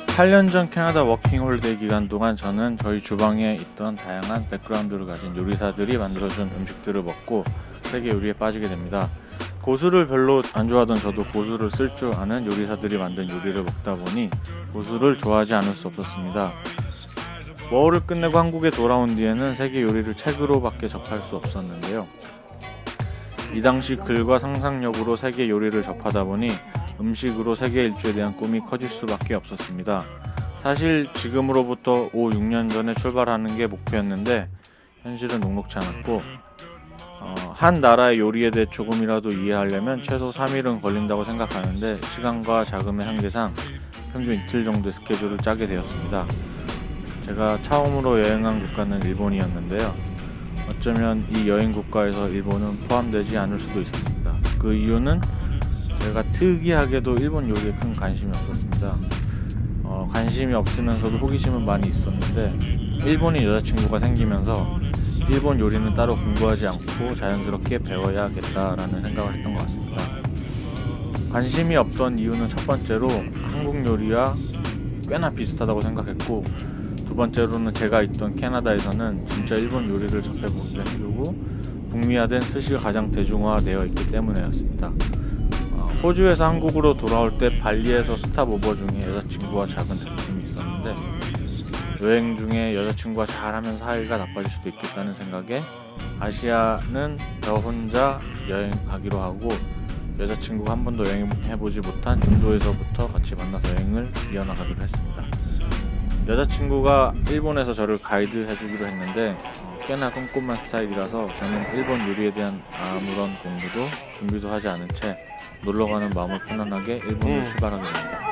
8년 전 캐나다 워킹 홀리데이 기간 동안 저는 저희 주방에 있던 다양한 백그라운드를 가진 요리사들이 만들어준 음식들을 먹고 세계 요리에 빠지게 됩니다. 고수를 별로 안 좋아하던 저도 고수를 쓸 줄 아는 요리사들이 만든 요리를 먹다 보니 고수를 좋아하지 않을 수 없었습니다. 워홀을 끝내고 한국에 돌아온 뒤에는 세계 요리를 책으로밖에 접할 수 없었는데요. 이 당시 글과 상상력으로 세계 요리를 접하다 보니 음식으로 세계 일주에 대한 꿈이 커질 수밖에 없었습니다. 사실 지금으로부터 5, 6년 전에 출발하는 게 목표였는데 현실은 녹록지 않았고 한 나라의 요리에 대해 조금이라도 이해하려면 최소 3일은 걸린다고 생각하는데 시간과 자금의 한계상 평균 이틀 정도의 스케줄을 짜게 되었습니다. 제가 처음으로 여행한 국가는 일본이었는데요. 어쩌면 이 여행 국가에서 일본은 포함되지 않을 수도 있었습니다. 그 이유는 제가 특이하게도 일본 요리에 큰 관심이 없었습니다. 관심이 없으면서도 호기심은 많이 있었는데 일본인 여자친구가 생기면서 일본 요리는 따로 공부하지 않고 자연스럽게 배워야겠다라는 생각을 했던 것 같습니다. 관심이 없던 이유는 첫 번째로 한국 요리와 꽤나 비슷하다고 생각했고 두 번째로는 제가 있던 캐나다에서는 진짜 일본 요리를 접해보기가 힘들고 북미화된 스시가 가장 대중화되어 있기 때문이었습니다. 호주에서 한국으로 돌아올 때 발리에서 스탑오버 중에 여자친구와 작은 다툼이 있었는데 여행 중에 여자친구와 잘하면 사이가 나빠질 수도 있겠다는 생각에 아시아는 저 혼자 여행하기로 하고 여자친구가 한 번도 여행해보지 못한 인도에서부터 같이 만나서 여행을 이어나가기로 했습니다. 여자친구가 일본에서 저를 가이드 해주기로 했는데 꽤나 꼼꼼한 스타일이라서 저는 일본 요리에 대한 아무런 공부도 준비도 하지 않은 채 놀러가는 마음을 편안하게 일본을 출발하게 됩니다.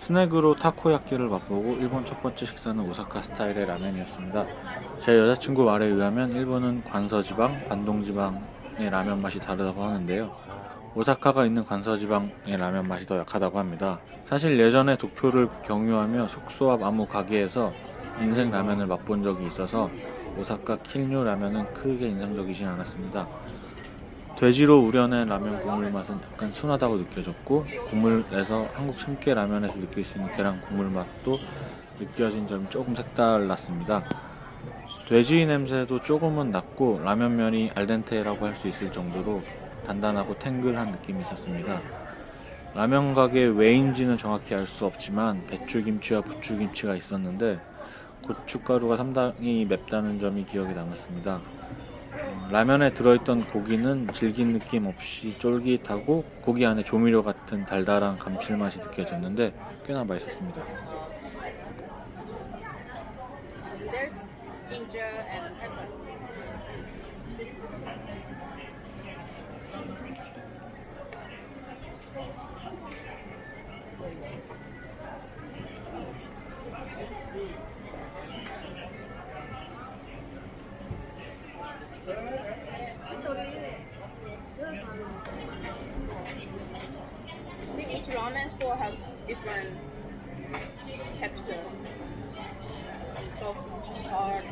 스낵으로 타코야끼를 맛보고 일본 첫 번째 식사는 오사카 스타일의 라면이었습니다. 제 여자친구 말에 의하면 일본은 관서지방, 반동지방의 라면 맛이 다르다고 하는데요. 오사카가 있는 관서지방의 라면 맛이 더 약하다고 합니다. 사실 예전에 도쿄를 경유하며 숙소 앞 아무 가게에서 인생 라면을 맛본 적이 있어서 오사카 킬뉴 라면은 크게 인상적이진 않았습니다. 돼지로 우려낸 라면 국물 맛은 약간 순하다고 느껴졌고 국물에서 한국 참깨 라면에서 느낄 수 있는 계란 국물 맛도 느껴진 점이 조금 색달랐습니다. 돼지 냄새도 조금은 났고 라면면이 알덴테라고 할 수 있을 정도로 단단하고 탱글한 느낌이 있었습니다. 라면 가게 왜인지는 정확히 알 수 없지만 배추김치와 부추김치가 있었는데 고춧가루가 상당히 맵다는 점이 기억에 남았습니다. 라면에 들어있던 고기는 질긴 느낌 없이 쫄깃하고 고기 안에 조미료 같은 달달한 감칠맛이 느껴졌는데 꽤나 맛있었습니다. There's ginger and pepper. I think each ramen store has different texture. Soft, hard.